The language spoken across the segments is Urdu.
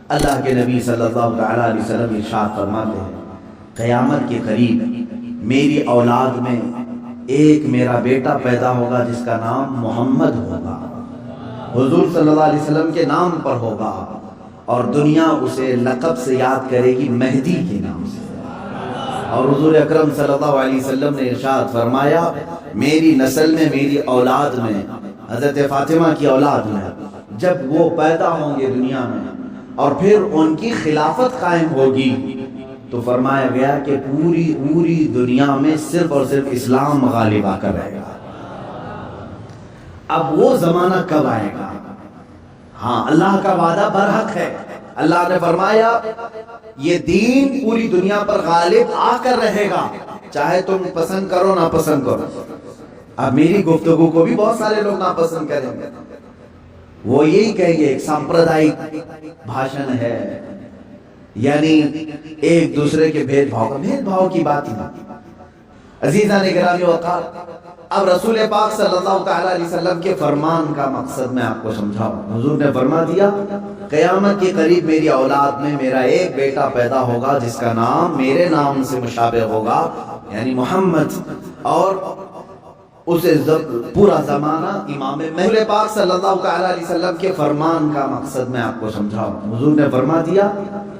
اللہ کے نبی صلی اللہ تعالیٰ علیہ وسلم ارشاد فرماتے ہیں قیامت کے قریب میری اولاد میں ایک میرا بیٹا پیدا ہوگا جس کا نام محمد ہوگا، حضور صلی اللہ علیہ وسلم کے نام پر ہوگا، اور دنیا اسے لقب سے یاد کرے گی مہدی کے نام سے۔ اور حضور اکرم صلی اللہ علیہ وسلم نے ارشاد فرمایا میری نسل میں، میری اولاد میں، حضرت فاطمہ کی اولاد میں جب وہ پیدا ہوں گے دنیا میں اور پھر ان کی خلافت قائم ہوگی تو فرمایا گیا کہ پوری دنیا میں صرف اور صرف اسلام غالب آ کر رہے گا۔ اب وہ زمانہ کب آئے گا؟ ہاں، اللہ کا وعدہ برحق ہے۔ اللہ نے فرمایا یہ دین پوری دنیا پر غالب آ کر رہے گا، چاہے تم پسند کرو نہ پسند کرو۔ اب میری گفتگو کو بھی بہت سارے لوگ ناپسند کریں گے، وہ یہی کہیں گے ایک سامپردائک بھاشن ہے، یعنی ایک دوسرے کے بھید بھاؤ کی بات ہی نہیں۔ عزیزان گرامی وقار، اب رسول پاک صلی اللہ تعالیٰ علیہ وسلم کے فرمان کا مقصد میں آپ کو سمجھاؤں۔ حضور نے فرما دیا قیامت کے قریب میری اولاد میں میرا ایک بیٹا پیدا ہوگا جس کا نام میرے نام سے مشابہ ہوگا، یعنی محمد، اور اسے پورا زمانہ امام رسول پاک صلی اللہ تعالیٰ علیہ وسلم کے فرمان کا مقصد میں آپ کو سمجھاؤں۔ حضور نے فرما دیا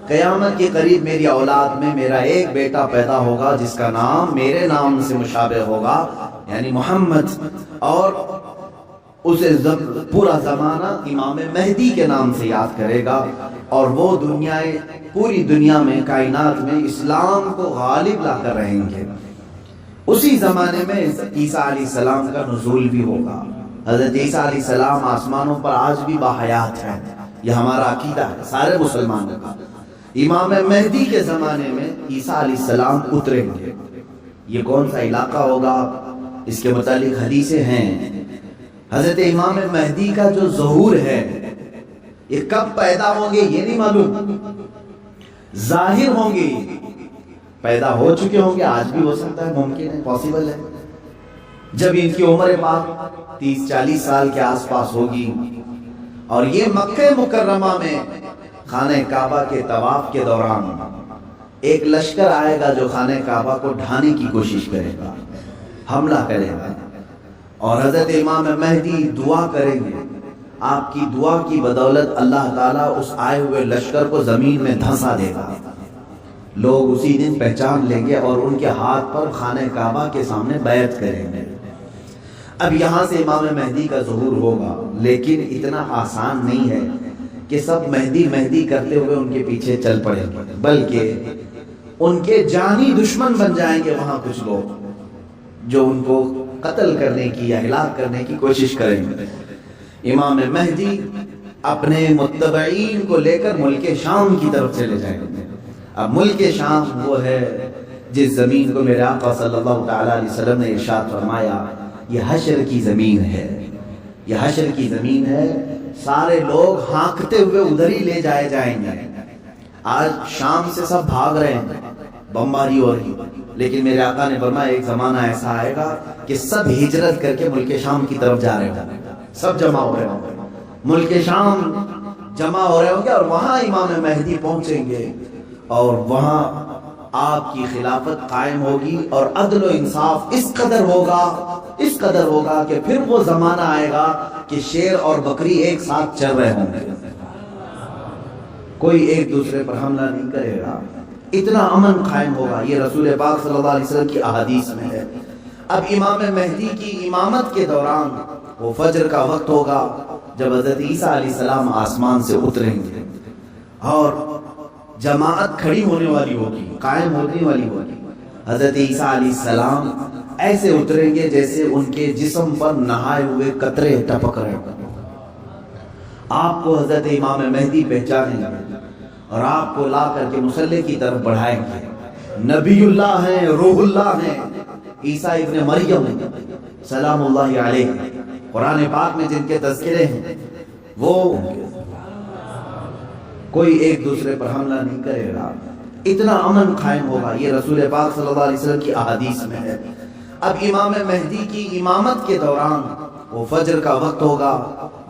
قیامت کے قریب میری اولاد میں میرا ایک بیٹا پیدا ہوگا جس کا نام میرے نام سے مشابہ ہوگا، یعنی محمد، اور اسے پورا زمانہ امام مہدی کے نام سے یاد کرے گا، اور وہ پوری دنیا میں، کائنات میں اسلام کو غالب لا کر رہیں گے۔ اسی زمانے میں عیسیٰ علیہ السلام کا نزول بھی ہوگا۔ حضرت عیسیٰ علیہ السلام آسمانوں پر آج بھی باحیات ہیں، یہ ہمارا عقیدہ ہے سارے مسلمانوں کا۔ امام مہدی کے زمانے میں عیسیٰ علیہ السلام اتریں گے۔ یہ کون سا علاقہ ہوگا اس کے متعلق حدیثیں ہیں۔ حضرت امام مہدی کا جو ظہور ہے یہ کب پیدا ہوں گے یہ نہیں معلوم، ظاہر ہوں گے، پیدا ہو چکے ہوں گے، آج بھی ہو سکتا ہے، ممکن ہے، پاسبل ہے۔ جب ان کی عمر پاک 30-40 سال کے آس پاس ہوگی اور یہ مکہ مکرمہ میں خانہ کعبہ کے طواف کے دوران ایک لشکر آئے گا جو خانہ کعبہ کو ڈھانے کی کوشش کرے گا، حملہ کرے گا، اور حضرت امام مہدی دعا کریں گے۔ آپ کی دعا کی بدولت اللہ تعالیٰ اس آئے ہوئے لشکر کو زمین میں دھنسا دے گا۔ لوگ اسی دن پہچان لیں گے اور ان کے ہاتھ پر خانہ کعبہ کے سامنے بیعت کریں گے۔ اب یہاں سے امام مہدی کا ظہور ہوگا، لیکن اتنا آسان نہیں ہے کہ سب مہدی مہدی کرتے ہوئے ان کے پیچھے چل پڑیں گے، بلکہ ان کے جانی دشمن بن جائیں گے وہاں کچھ لوگ جو ان کو قتل کرنے کی یا ہلاک کرنے کی کوشش کریں گے۔ امام مہدی اپنے متبعین کو لے کر ملک شام کی طرف چلے جائیں گے۔ اب ملک شام وہ ہے جس زمین کو میرے آقا صلی اللہ تعالیٰ علیہ وسلم نے ارشاد فرمایا یہ حشر کی زمین ہے، یہ حشر کی زمین ہے، سارے لوگ ہانکتے ہوئے ادھر ہی لے جائے جائیں گے۔ آج شام سے سب بھاگ رہے ہیں، بمباری ہو رہی، لیکن میرے آقا نے فرمایا ایک زمانہ ایسا آئے گا کہ سب ہجرت کر کے ملک شام کی طرف جا رہے ہوں، سب جمع ہو رہے ہوں، ملک شام جمع ہو رہے ہوں گے، اور وہاں امام مہدی پہنچیں گے اور وہاں آپ کی خلافت قائم ہوگی، اور عدل و انصاف اس قدر ہوگا کہ پھر وہ زمانہ آئے گا کہ شیر اور بکری ایک ساتھ چل رہے ہوں گے، کوئی ایک دوسرے پر حملہ نہیں کرے گا، اتنا امن قائم ہوگا۔ یہ رسول پاک صلی اللہ علیہ وسلم کی احادیث میں ہے۔ اب امام مہدی کی امامت کے دوران وہ فجر کا وقت ہوگا جب حضرت عیسیٰ علیہ السلام آسمان سے اتریں گے، اور جماعت کھڑی ہونے والی ہوگی، قائم ہونے والی ہوگی۔ حضرت عیسیٰ علیہ السلام ایسے اتریں گے جیسے ان کے جسم پر نہائے ہوئے قطرے ٹپک رہے ہوں۔ آپ کو حضرت امام مہدی پہچانیں گے اور آپ کو لا کر کے مصلی کی طرف بڑھائیں گے۔ نبی اللہ ہیں، روح اللہ ہیں، عیسیٰ ابن مریم سلام اللہ علیہ، قرآن پاک میں جن کے تذکرے ہیں، وہ کوئی ایک دوسرے پر حملہ نہیں کرے گا، اتنا امن قائم ہوگا۔ یہ رسول پاک صلی اللہ علیہ وسلم کی احادیث میں ہے۔ اب امام مہدی کی امامت کے دوران وہ فجر کا وقت ہوگا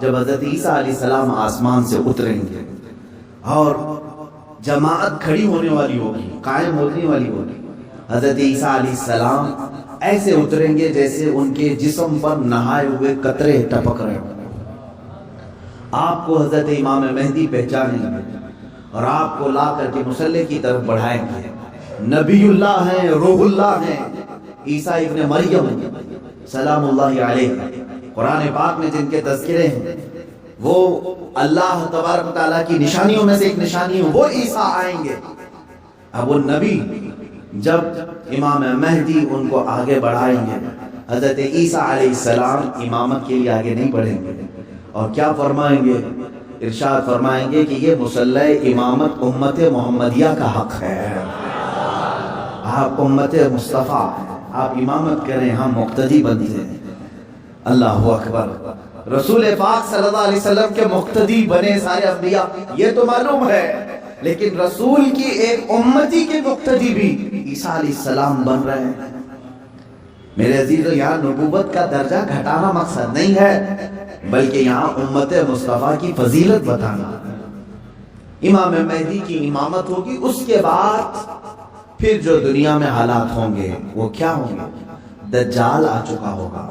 جب حضرت عیسیٰ علیہ السلام آسمان سے اتریں گے، اور جماعت کھڑی ہونے والی ہوگی، قائم ہونے والی ہوگی۔ حضرت عیسیٰ علیہ السلام ایسے اتریں گے جیسے ان کے جسم پر نہائے ہوئے قطرے ٹپک رہے ہوں۔ آپ کو حضرت امام مہدی پہچانیں گے اور آپ کو لا کر کے مصلی کی طرف بڑھائیں گے۔ نبی اللہ ہیں، روح اللہ ہیں، عیسیٰ ابن مریم سلام اللہ علیہ، قرآن پاک میں جن کے تذکرے ہیں، وہ اللہ تبارک تعالیٰ کی نشانیوں میں سے ایک نشانی ہے، وہ عیسیٰ آئیں گے۔ اب وہ نبی جب امام مہدی ان کو آگے بڑھائیں گے، حضرت عیسیٰ علیہ السلام امامت کے لیے آگے نہیں بڑھیں گے، اور کیا فرمائیں گے؟ ارشاد فرمائیں گے کہ یہ مصلی امامت امت محمدیہ کا حق ہے، آپ امت مصطفیٰ ہیں، آپ امامت کریں، ہم مقتدی بنتے ہیں۔ اللہ اکبر۔ رسول پاک صلی اللہ علیہ وسلم کے مقتدی بنے سارے انبیاء، یہ تو معلوم ہے، لیکن رسول کی ایک امتی کے مقتدی بھی عیسیٰ علیہ السلام بن رہے ہیں۔ میرے عزیزو، یہاں نبوت کا درجہ گھٹانا مقصد نہیں ہے، بلکہ یہاں امت مصطفیٰ کی فضیلت بتانا۔ امام مہدی کی امامت ہوگی، اس کے بعد پھر جو دنیا میں حالات ہوں گے وہ کیا ہوں گے؟ دجال آ چکا ہوگا،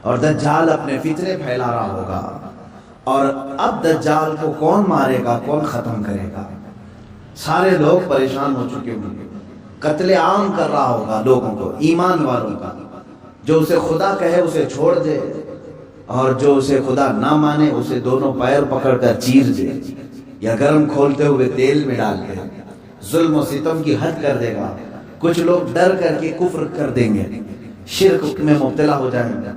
اور دجال اپنے فتنے پھیلا رہا ہوگا، اور اب دجال کو کون مارے گا، کون ختم کرے گا؟ سارے لوگ پریشان ہو چکے ہوں گے، قتل عام کر رہا ہوگا لوگوں کو، ایمان والوں کا، جو اسے خدا کہے اسے چھوڑ دے، اور جو اسے خدا نہ مانے اسے دونوں پیر پکڑ کر چیر دے، یا گرم کھولتے ہوئے تیل میں ڈال دے، ظلم و ستم کی حد کر دے گا۔ کچھ لوگ ڈر کر کے کفر کر دیں گے، شرک میں مبتلا ہو جائیں گے،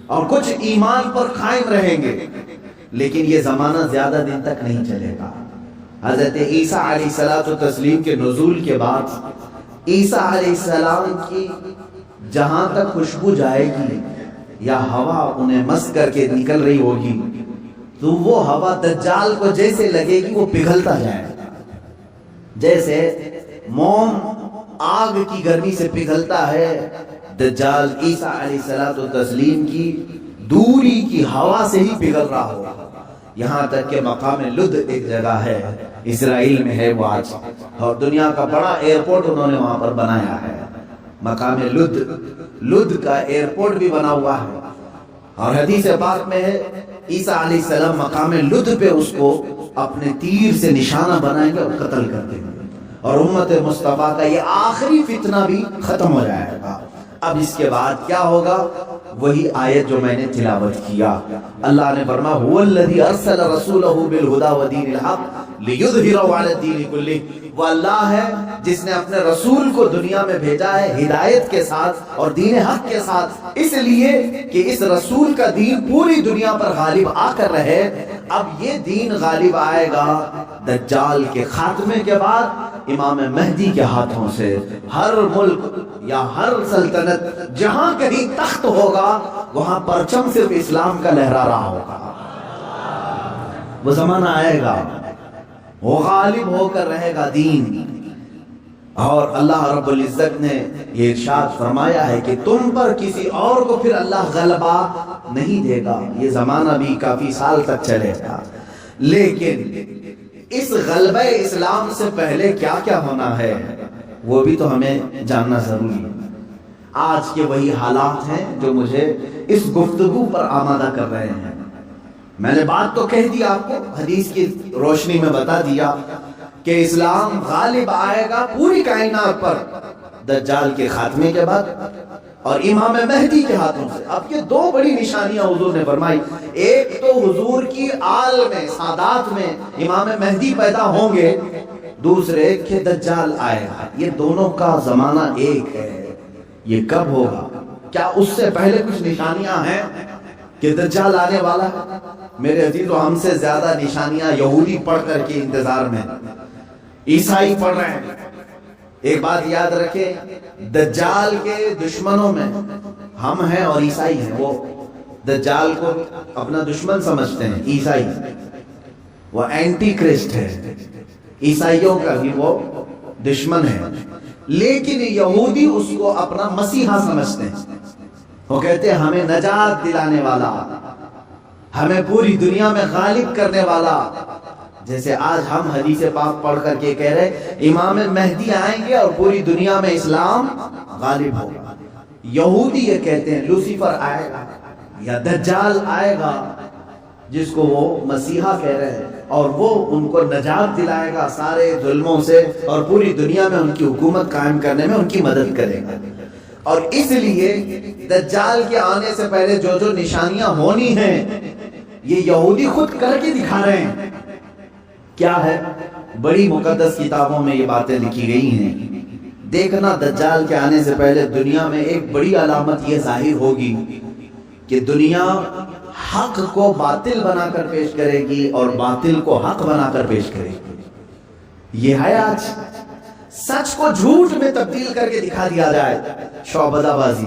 اور کچھ ایمان پر قائم رہیں گے، لیکن یہ زمانہ زیادہ دن تک نہیں چلے گا۔ حضرت عیسیٰ علیہ السلام کے نزول کے بعد عیسیٰ علیہ السلام کی جہاں تک خوشبو جائے گی یا ہوا انہیں مست کر کے نکل رہی ہوگی، تو وہ ہوا دجال کو جیسے لگے گی وہ پگھلتا جائے گا، جیسے موم آگ کی گرمی سے پگھلتا ہے، دجال عیسیٰ علیہ السلام کی دوری کی ہوا سے ہی پگھل رہا ہوگا۔ یہاں تک کہ مقام لد ایک جگہ ہے، اسرائیل میں ہے وہ آج، اور دنیا کا بڑا ایئرپورٹ انہوں نے وہاں پر بنایا ہے، مقام لد کا ایئرپورٹ بھی بنا ہوا ہے، اور حدیث پاک میں ہے عیسیٰ علیہ السلام مقام لد پہ اس کو اپنے تیر سے نشانہ بنائیں گے اور قتل کر دیں گے، اور امت مصطفیٰ کا یہ آخری فتنہ بھی ختم ہو جائے گا۔ اب اس کے بعد کیا ہوگا؟ وہی آیت جو میں نے تلاوت کیا، اللہ نے فرمایا هو الذی ارسل رسولہ بالہدی ودین الحق لیظہرہ علی الدین کلہ، وہ اللہ ہے جس نے اپنے رسول کو دنیا میں بھیجا ہے ہدایت کے ساتھ اور دین حق کے ساتھ، اس لیے کہ اس رسول کا دین پوری دنیا پر غالب آ کر رہے۔ اب یہ دین غالب آئے گا دجال کے خاتمے کے بعد امام مہدی کے ہاتھوں سے۔ ہر ملک یا ہر سلطنت جہاں کہیں تخت ہوگا وہاں پرچم صرف اسلام کا لہرا رہا ہوگا۔ وہ زمانہ آئے گا، وہ غالب ہو کر رہے گا دین، اور اللہ رب العزت نے یہ ارشاد فرمایا ہے کہ تم پر کسی اور کو پھر اللہ غلبہ نہیں دے گا۔ یہ زمانہ بھی کافی سال تک چلے گا، لیکن اس غلبہ اسلام سے پہلے کیا کیا ہونا ہے وہ بھی تو ہمیں جاننا ضروری ہے۔ آج کے وہی حالات ہیں جو مجھے اس گفتگو پر آمادہ کر رہے ہیں۔ میں نے بات تو کہہ دی آپ کو، حدیث کی روشنی میں بتا دیا کہ اسلام غالب آئے گا پوری کائنات پر دجال کے خاتمے کے بعد اور امام مہدی کے ہاتھوں سے۔ اب یہ دو بڑی نشانیاں حضور نے فرمائی، ایک تو حضور کی آل میں سادات میں امام مہدی پیدا ہوں گے، دوسرے کہ دجال آئے گا۔ یہ دونوں کا زمانہ ایک ہے۔ یہ کب ہوگا؟ کیا اس سے پہلے کچھ نشانیاں ہیں کہ دجال آنے والا ہے؟ میرے عزیزو، ہم سے زیادہ نشانیاں یہودی پڑھ کر کے انتظار میں، عیسائی پڑھ رہے ہیں۔ ایک بات یاد رکھیں، دجال کے دشمنوں میں ہم ہیں اور عیسائی ہیں۔ وہ دجال کو اپنا دشمن سمجھتے ہیں، عیسائی، وہ اینٹی کرسٹ ہے، عیسائیوں کا بھی وہ دشمن ہے، لیکن یہودی اس کو اپنا مسیحا سمجھتے ہیں۔ وہ کہتے ہیں ہمیں نجات دلانے والا، ہمیں پوری دنیا میں غالب کرنے والا جیسے آج ہم حدیث پاک پڑھ کر کے کہہ رہے امام مہدی آئیں گے اور پوری دنیا میں اسلام غالب ہوگا، یہودی یہ کہتے ہیں لوسیفر آئے گا یا دجال آئے گا جس کو وہ مسیحا کہہ رہے ہیں، اور وہ ان کو نجات دلائے گا سارے ظلموں سے اور پوری دنیا میں ان کی حکومت قائم کرنے میں ان کی مدد کرے گا۔ اور اس لیے دجال کے آنے سے پہلے جو جو نشانیاں ہونی ہیں یہ یہودی خود کر کے دکھا رہے ہیں۔ کیا ہے؟ بڑی مقدس کتابوں میں یہ باتیں لکھی گئی ہیں۔ دیکھنا دجال کے آنے سے پہلے دنیا میں ایک بڑی علامت یہ ظاہر ہوگی کہ دنیا حق کو باطل بنا کر پیش کرے گی اور باطل کو حق بنا کر پیش کرے گی۔ یہ ہے آج سچ کو جھوٹ میں تبدیل کر کے دکھا دیا جائے، شعبدہ بازی،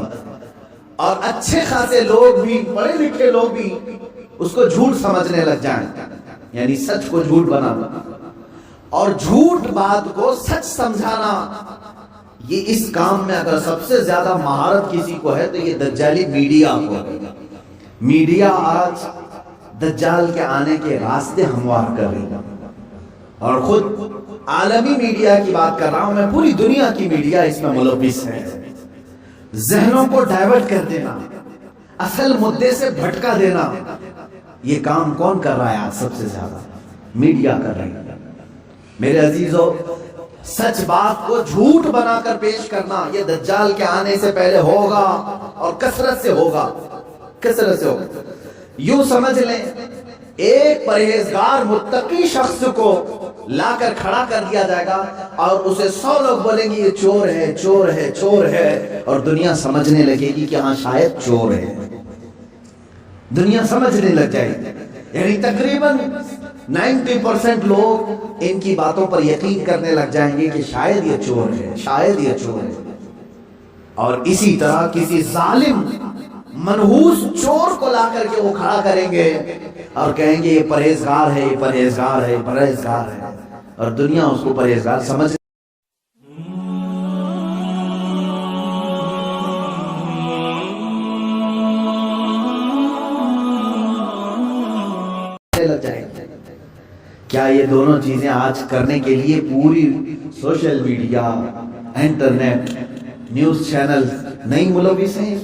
اور اچھے خاصے لوگ بھی، پڑھے لکھے لوگ بھی اس کو جھوٹ سمجھنے لگ جائیں، یعنی سچ کو جھوٹ بنانا اور جھوٹ بات کو سچ سمجھانا۔ یہ اس کام میں اگر سب سے زیادہ مہارت کسی کو ہے تو یہ دجالی میڈیا کو ہے۔ میڈیا آج دجال کے آنے کے راستے ہموار کر رہی ہے، اور خود عالمی میڈیا کی بات کر رہا ہوں میں، پوری دنیا کی میڈیا اس میں ملوث ہے۔ ذہنوں کو ڈائیورٹ کر دینا، اصل مدے سے بھٹکا دینا، یہ کام کون کر رہا ہے آج سب سے زیادہ؟ میڈیا کر رہی ہے۔ میرے عزیزو، سچ بات کو جھوٹ بنا کر پیش کرنا یہ دجال کے آنے سے پہلے ہوگا اور کثرت سے ہوگا، کثرت سے ہوگا۔ یوں سمجھ لیں ایک پرہیزگار متقی شخص کو لا کر کھڑا کر دیا جائے گا اور اسے 100 لوگ بولیں گے یہ چور ہے، چور ہے، چور ہے، اور دنیا سمجھنے لگے گی کہ ہاں شاید چور ہے، دنیا سمجھنے لگ جائے گی۔ یعنی تقریباً 90% لوگ ان کی باتوں پر یقین کرنے لگ جائیں گے کہ شاید یہ چور ہے، شاید یہ چور ہے۔ اور اسی طرح کسی ظالم منحوس چور کو لا کر کے وہ کھڑا کریں گے اور کہیں گے یہ پرہیزگار ہے، یہ پرہیزگار ہے، یہ پرہیزگار ہے، اور دنیا اس کو پرہیزگار سمجھ لگ جائے گا۔ کیا یہ دونوں چیزیں آج کرنے کے لیے پوری social media, internet, news channel نہیں ملوث ہیں؟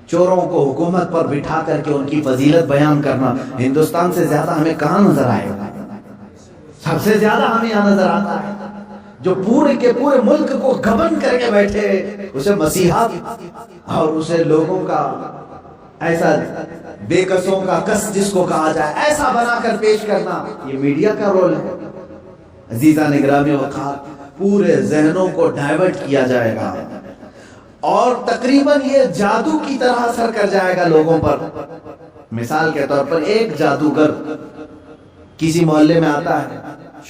چوروں کو حکومت پر بٹھا کر کے ان کی فضیلت بیان کرنا ہندوستان سے زیادہ ہمیں کہاں نظر آئے گا؟ سب سے زیادہ ہمیں یہاں نظر آتا ہے جو پورے کے پورے ملک کو گبن کر کے بیٹھے، اسے مسیحا اور اسے لوگوں کا ایسا بے کسوں کا کس جس کو کہا جائے ایسا بنا کر پیش کرنا، یہ میڈیا کا رول ہے۔ عزیزان گرامی وقار، پورے ذہنوں کو ڈائیورٹ کیا جائے گا اور تقریباً یہ جادو کی طرح اثر کر جائے گا لوگوں پر۔ مثال کے طور پر ایک جادوگر کسی محلے میں آتا ہے،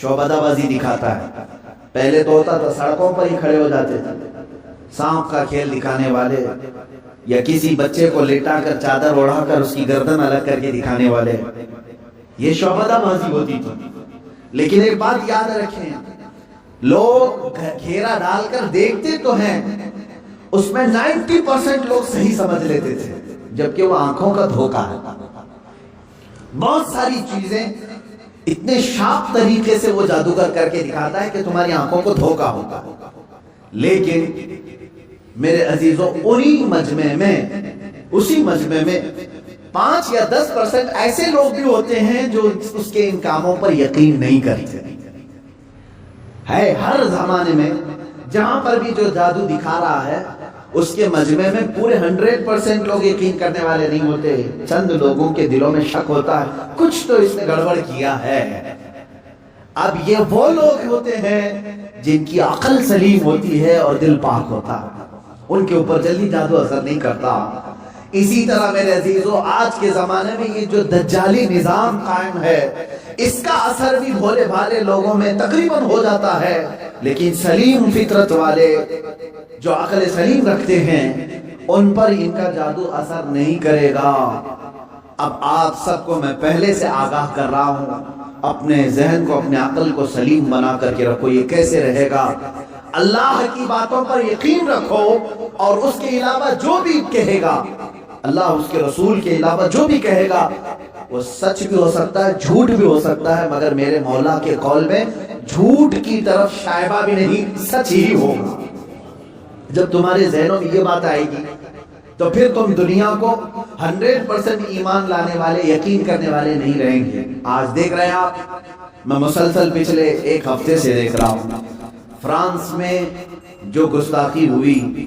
شعبدہ بازی دکھاتا ہے۔ پہلے تو ہوتا تھا سڑکوں پر ہی کھڑے ہو جاتے تھے، سانپ کا کھیل دکھانے والے، یا کسی بچے کو لیٹا کر چادر اڑا کر اس کی گردن الگ کر کے دکھانے والے، یہ شعبدہ بازی ہوتی تھی۔ لیکن ایک بات یاد رکھیں، لوگ گھیرا ڈال کر دیکھتے تو ہیں، اس میں 90% لوگ صحیح سمجھ لیتے تھے، جبکہ وہ آنکھوں کا دھوکہ ہے۔ بہت ساری چیزیں اتنے شارپ طریقے سے وہ جادوگر کر کے دکھاتا ہے کہ تمہاری آنکھوں کو دھوکہ ہوتا ہے۔ لیکن میرے عزیزوں، اسی مجمع میں 5 یا 10% ایسے لوگ بھی ہوتے ہیں جو اس کے ان کاموں پر یقین نہیں کرتے ہے۔ ہر زمانے میں جہاں پر بھی جو جادو دکھا رہا ہے اس کے مجمع میں پورے 100% لوگ یقین کرنے والے نہیں ہوتے، چند لوگوں کے دلوں میں شک ہوتا ہے کچھ تو اس نے گڑبڑ کیا ہے۔ اب یہ وہ لوگ ہوتے ہیں جن کی عقل سلیم ہوتی ہے اور دل پاک ہوتا ہے، ان کے اوپر جلدی جادو اثر نہیں کرتا۔ اسی طرح میرے عزیزو، آج کے زمانے میں یہ جو دجالی نظام قائم ہے اس کا اثر بھی بھولے بھالے لوگوں میں تقریباً ہو جاتا ہے، لیکن سلیم فطرت والے جو عقل سلیم رکھتے ہیں ان پر ان کا جادو اثر نہیں کرے گا۔ اب آپ سب کو میں پہلے سے آگاہ کر رہا ہوں، اپنے ذہن کو، اپنے عقل کو سلیم بنا کر کے رکھو۔ یہ کیسے رہے گا؟ اللہ کی باتوں پر یقین رکھو اور اس کے علاوہ جو بھی کہے گا، اللہ اس کے رسول کے علاوہ جو بھی کہے گا وہ سچ بھی ہو سکتا ہے جھوٹ بھی ہو سکتا ہے، مگر میرے مولا کے قول میں جھوٹ کی طرف شائبہ بھی نہیں، سچ ہی ہوگا۔ جب تمہارے ذہنوں میں یہ بات آئے گی تو پھر تم دنیا کو 100% ایمان لانے والے، یقین کرنے والے نہیں رہیں گے۔ آج دیکھ رہے ہیں آپ، میں مسلسل پچھلے ایک ہفتے سے دیکھ رہا ہوں فرانس میں جو گستاخی ہوئی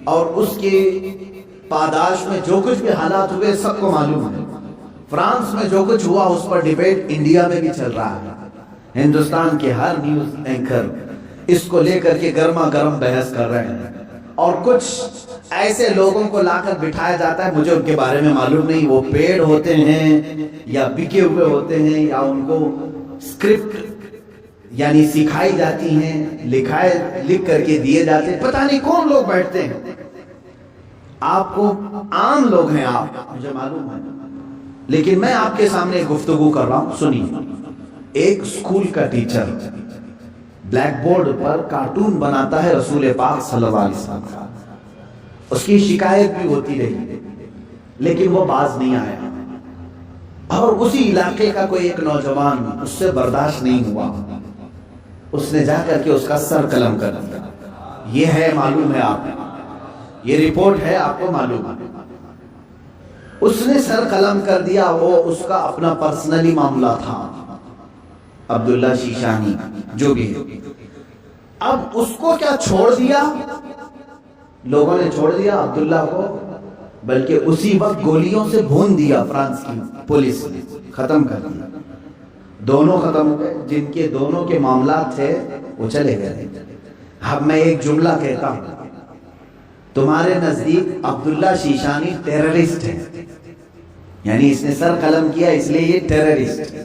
اور اس کے پاداش میں جو کچھ بھی حالات ہوئے سب کو معلوم ہے۔ فرانس میں جو کچھ ہوا اس پر ڈیبیٹ انڈیا میں بھی چل رہا ہے۔ ہندوستان کے ہر نیوز اینکر اس کو لے کر کے گرما گرم بحث کر رہے ہیں، اور کچھ ایسے لوگوں کو لا کر بٹھایا جاتا ہے، مجھے ان کے بارے میں معلوم نہیں، وہ پیڈ ہوتے ہیں یا بکے ہوئے ہوتے ہیں، یا ان کو اسکرپٹ یعنی سکھائی جاتی ہیں، لکھ کر کے دیے جاتے ہیں، پتہ نہیں کون لوگ بیٹھتے ہیں۔ آپ کو عام لوگ ہیں آپ، مجھے معلوم ہے، لیکن میں آپ کے سامنے گفتگو کر رہا ہوں، سنیے۔ ایک اسکول کا ٹیچر بلیک بورڈ پر کارٹون بناتا ہے رسول پاک صلی اللہ علیہ وسلم کا، اس کی شکایت بھی ہوتی رہی لیکن وہ باز نہیں آیا، اور اسی علاقے کا کوئی ایک نوجوان اس سے برداشت نہیں ہوا، اس نے جا کر کے اس کا سر قلم کر دیا۔ یہ ہے، معلوم ہے آپ، یہ رپورٹ ہے، آپ کو معلوم ہے۔ اس نے سر قلم کر دیا، وہ اس کا اپنا پرسنلی معاملہ تھا، عبداللہ شیشانی جو بھی ہے۔ اب اس کو کیا چھوڑ دیا، لوگوں نے چھوڑ دیا عبداللہ کو، بلکہ اسی وقت گولیوں سے بھون دیا فرانس کی پولیس نے، ختم کر دیا۔ دونوں ختم ہو گئے، جن کے دونوں کے معاملات تھے وہ چلے گئے۔ اب میں ایک جملہ کہتا ہوں، تمہارے نزدیک عبداللہ شیشانی ٹیررسٹ ہے، یعنی اس نے سر قلم کیا اس لیے یہ ٹیررسٹ ہے۔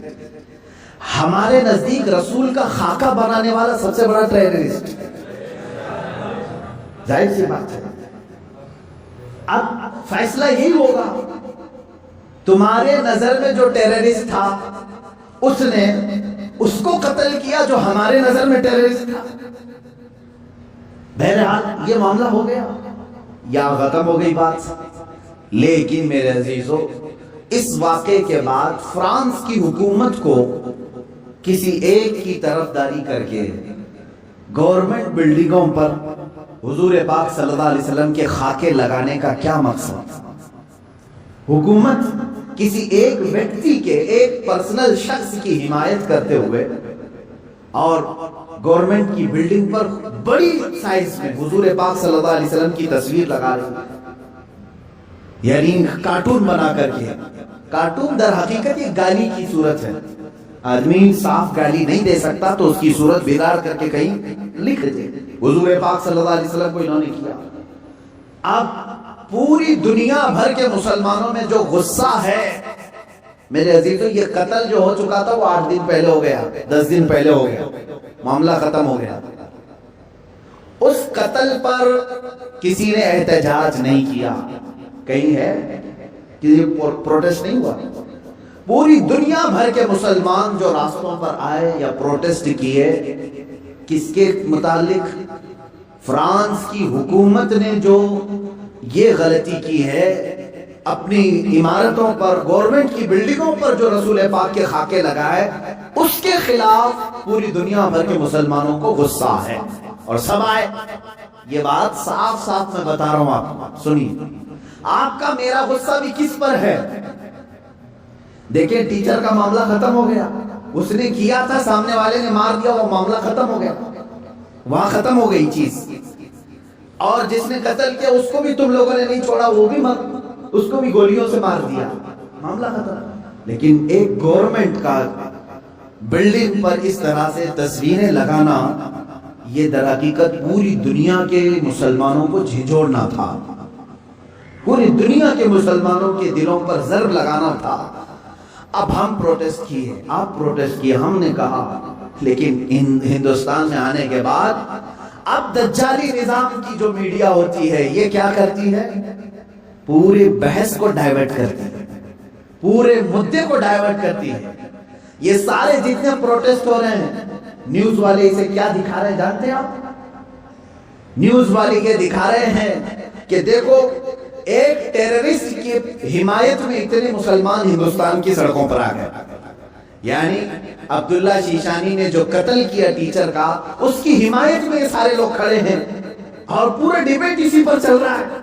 ہمارے نزدیک رسول کا خاکہ بنانے والا سب سے بڑا ٹیررسٹ ہے، ظاہر سی بات ہے۔ اب فیصلہ یہی ہوگا، تمہارے نظر میں جو ٹیررسٹ تھا اس نے اس کو قتل کیا جو ہمارے نظر میں ٹیررسٹ تھا۔ بہرحال یہ معاملہ ہو گیا یا ختم ہو گئی بات۔ لیکن میرے عزیزو، اس واقعے کے بعد فرانس کی حکومت کو کسی ایک کی طرفداری کر کے گورنمنٹ بلڈنگوں پر حضور پاک صلی اللہ علیہ وسلم کے خاکے لگانے کا کیا مقصد؟ حکومت کسی ایک ویکتی کے، ایک پرسنل شخص کی حمایت کرتے ہوئے اور گورنمنٹ کی بلڈنگ پر بڑی سائز میں حضور پاک صلی اللہ علیہ وسلم کی تصویر لگا رہی، یعنی کارٹون بنا کر کے۔ کارٹون در حقیقت یہ گالی کی صورت ہے، آدمی صاف گالی نہیں دے سکتا تو اس کی صورت بگاڑ کر کے کہیں لکھ دے، حضور پاک صلی اللہ علیہ وسلم کو انہوں نے کیا۔ اب پوری دنیا بھر کے مسلمانوں میں جو غصہ ہے، میرے عزیزو، یہ قتل جو ہو چکا تھا وہ 8 دن پہلے ہو گیا، 10 دن پہلے ہو گیا، معاملہ ختم ہو گیا۔ اس قتل پر کسی نے احتجاج نہیں کیا، کہیں ہے کسی پروٹیسٹ نہیں ہوا۔ پوری دنیا بھر کے مسلمان جو راستوں پر آئے یا پروٹیسٹ کیے، کس کے متعلق؟ فرانس کی حکومت نے جو یہ غلطی کی ہے، اپنی عمارتوں پر، گورنمنٹ کی بلڈنگوں پر جو رسول پاک کے خاکے لگائے، اس کے خلاف پوری دنیا بھر کے مسلمانوں کو غصہ ہے، اور سب آئے۔ یہ بات صاف صاف میں بتا رہا ہوں آپ کو، سنیے۔ آپ کا میرا غصہ بھی کس پر ہے؟ دیکھیں، ٹیچر کا معاملہ ختم ہو گیا، اس نے کیا تھا، سامنے والے نے مار دیا، وہ معاملہ ختم ہو گیا، وہاں ختم ہو گئی چیز۔ اور جس نے قتل کیا اس کو بھی تم لوگوں نے نہیں چھوڑا، وہ بھی اس کو بھی گولیوں سے مار دیا، معاملہ ختم۔ لیکن ایک گورنمنٹ کا بلڈنگ پر اس طرح سے تصویریں لگانا، یہ در حقیقت پوری دنیا کے مسلمانوں کو جھنجھوڑنا تھا، پوری دنیا کے مسلمانوں کے دلوں پر ضرب لگانا تھا۔ اب ہم پروٹیسٹ کیے، آپ پروٹیسٹ کیے، ہم نے کہا، لیکن ہندوستان میں آنے کے بعد اب دجالی نظام کی جو میڈیا ہوتی ہے، یہ کیا کرتی ہے؟ پورے بحث کو ڈائیورٹ کرتی ہے، پورے مدے کو ڈائیورٹ کرتی ہے۔ یہ سارے جتنے پروٹیسٹ ہو رہے ہیں، نیوز والے اسے کیا دکھا رہے ہیں جانتے ہیں آپ؟ نیوز والے یہ دکھا رہے ہیں کہ دیکھو ایک ٹیررسٹ کی حمایت میں اتنے مسلمان ہندوستان کی سڑکوں پر آ گئے. یعنی عبداللہ شیشانی نے جو قتل کیا ٹیچر کا، اس کی حمایت میں یہ سارے لوگ کھڑے ہیں اور پورا ڈیبیٹ اسی پر چل رہا ہے.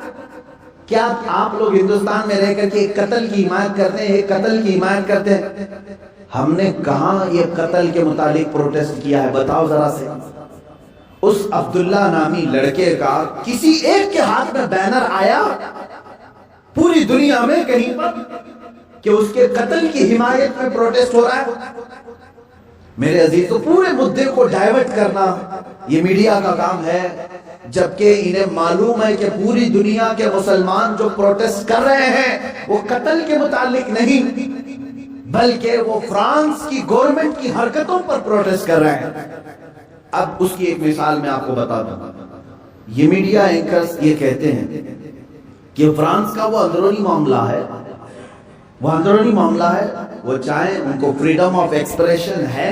کیا آپ لوگ ہندوستان میں رہ کر کے ایک قتل کی حمایت کرتے ہیں، ایک قتل کی حمایت کرتے ہیں؟ ہم نے کہاں یہ قتل کے متعلق پروٹیسٹ کیا ہے؟ بتاؤ ذرا سے. اس عبداللہ نامی لڑکے کا کسی ایک کے ہاتھ میں بینر آیا پوری دنیا میں کہیں پر کہ اس کے قتل کی حمایت میں پروٹیسٹ ہو رہا ہے؟ میرے عزیزو، پورے مدے کو ڈائیورٹ کرنا یہ میڈیا کا کام ہے، جبکہ انہیں معلوم ہے کہ پوری دنیا کے مسلمان جو پروٹیسٹ کر رہے ہیں وہ قتل کے متعلق نہیں، بلکہ وہ فرانس کی گورنمنٹ کی حرکتوں پر پروٹیسٹ کر رہے ہیں. اب اس کی ایک مثال میں آپ کو بتا دوں. یہ میڈیا اینکرز یہ کہتے ہیں کہ فرانس کا وہ اندرونی معاملہ ہے، وہ اندرونی معاملہ ہے، وہ چاہیں ان کو فریڈم آف ایکسپریشن ہے،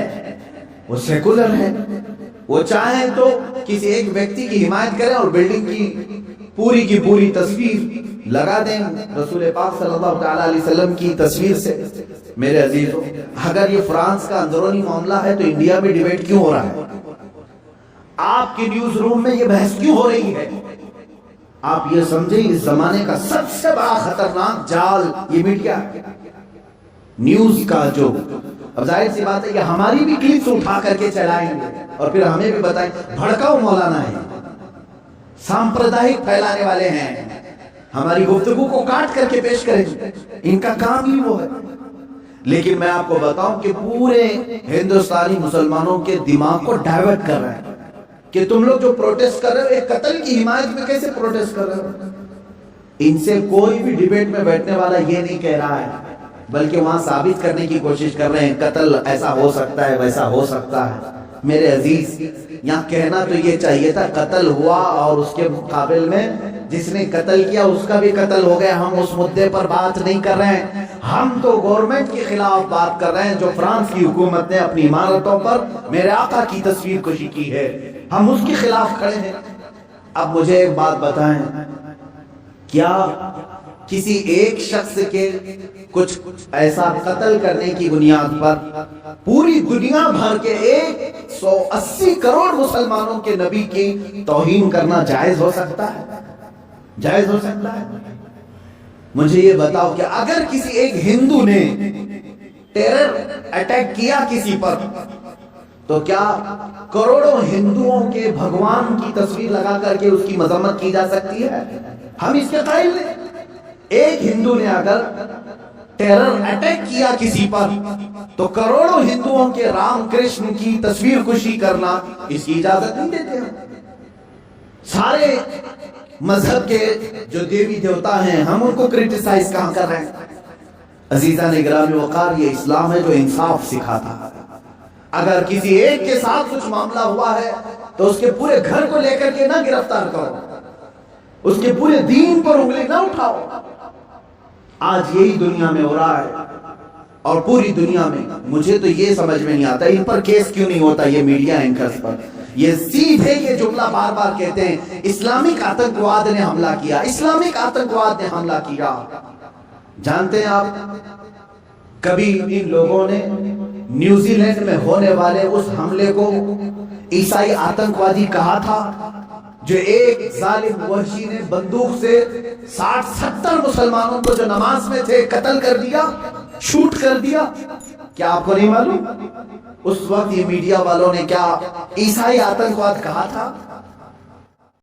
وہ سیکولر ہے، وہ چاہیں تو کسی ایک ویکتی کی حمایت کریں اور بلڈنگ کی پوری تصویر لگا دیں رسول پاک صلی اللہ علیہ وسلم کی تصویر سے. میرے عزیزو، اگر یہ فرانس کا اندرونی معاملہ ہے تو انڈیا میں ڈیبیٹ کیوں ہو رہا ہے؟ آپ کی نیوز روم میں یہ بحث کیوں ہو رہی ہے؟ آپ یہ سمجھیں اس زمانے کا سب سے بڑا خطرناک جال یہ میڈیا نیوز کا. جو اب ظاہر سی بات ہے کہ ہماری بھی کلپس اٹھا کر کے چلائیں گے اور پھر ہمیں بھی بتائیں بھڑکاؤ مولانا ہے، سامپردائک پھیلانے والے ہیں، ہماری گفتگو کو کاٹ کر کے پیش کریں گے، ان کا کام ہی وہ ہے. لیکن میں آپ کو بتاؤں کہ پورے ہندوستانی مسلمانوں کے دماغ کو ڈائیورٹ کر رہے ہیں کہ تم لوگ جو پروٹیسٹ کر رہے ہو ایک قتل کی حمایت میں کیسے پروٹیسٹ کر رہے ہو؟ ان سے کوئی بھی ڈیبیٹ میں بیٹھنے والا یہ نہیں کہہ رہا ہے، بلکہ وہاں ثابت کرنے کی کوشش کر رہے ہیں قتل ایسا ہو سکتا ہے، ویسا ہو سکتا ہے. میرے عزیز، یہاں کہنا تو یہ چاہیے تھا قتل ہوا اور اس کے مقابل میں جس نے قتل کیا اس کا بھی قتل ہو گیا. ہم اس مدے پر بات نہیں کر رہے ہیں، ہم تو گورنمنٹ کے خلاف بات کر رہے ہیں جو فرانس کی حکومت نے اپنی عمارتوں پر میرے آقا کی تصویر کشی کی ہے، ہم اس کے خلاف کھڑے ہیں. اب مجھے ایک بات بتائیں، کیا کسی ایک شخص کے کچھ ایسا قتل کرنے کی بنیاد پر پوری دنیا بھر کے 180 کروڑ مسلمانوں کے نبی کی توہین کرنا جائز ہو سکتا ہے؟ جائز ہو سکتا ہے؟ مجھے یہ بتاؤ کہ اگر کسی ایک ہندو نے ٹیرر اٹیک کیا کسی پر تو کیا کروڑوں ہندوؤں کے بھگوان کی تصویر لگا کر کے اس کی مذمت کی جا سکتی ہے؟ ہم اس کے قائل ہیں. ایک ہندو نے اگر ٹیرر اٹیک کیا کسی پر تو کروڑوں ہندوؤں کے رام کرشن کی تصویر کشی کرنا اس کی اجازت نہیں دیتے ہیں. سارے مذہب کے جو دیوی دیوتا ہیں ہم ان کو کرٹیسائز کہاں کر رہے ہیں؟ عزیزان گرامی وقار، یہ اسلام ہے جو انصاف سکھاتا ہے. اگر کسی ایک کے ساتھ کچھ معاملہ ہوا ہے تو اس کے پورے گھر کو لے کر کے نہ گرفتار کرو، اس کے پورے دین پر انگلی نہ اٹھاؤ. آج یہی دنیا میں ہو رہا ہے اور پوری دنیا میں. مجھے تو یہ سمجھ میں نہیں آتا ان پر کیس کیوں نہیں ہوتا، یہ میڈیا اینکرز پر. یہ سیدھے یہ جملہ بار بار کہتے ہیں اسلامک آتنکواد نے حملہ کیا، اسلامک آتنکواد نے حملہ کیا. جانتے ہیں آپ کبھی ان لوگوں نے نیوزی لینڈ میں ہونے والے اس حملے کو عیسائی آتنکوادی کہا تھا جو ایک ظالم وحشی نے بندوق سے 60-70 مسلمانوں کو جو نماز میں تھے قتل کر دیا، شوٹ کر دیا؟ کیا آپ کو نہیں معلوم اس وقت یہ میڈیا والوں نے کیا عیسائی آتنکواد کہا تھا؟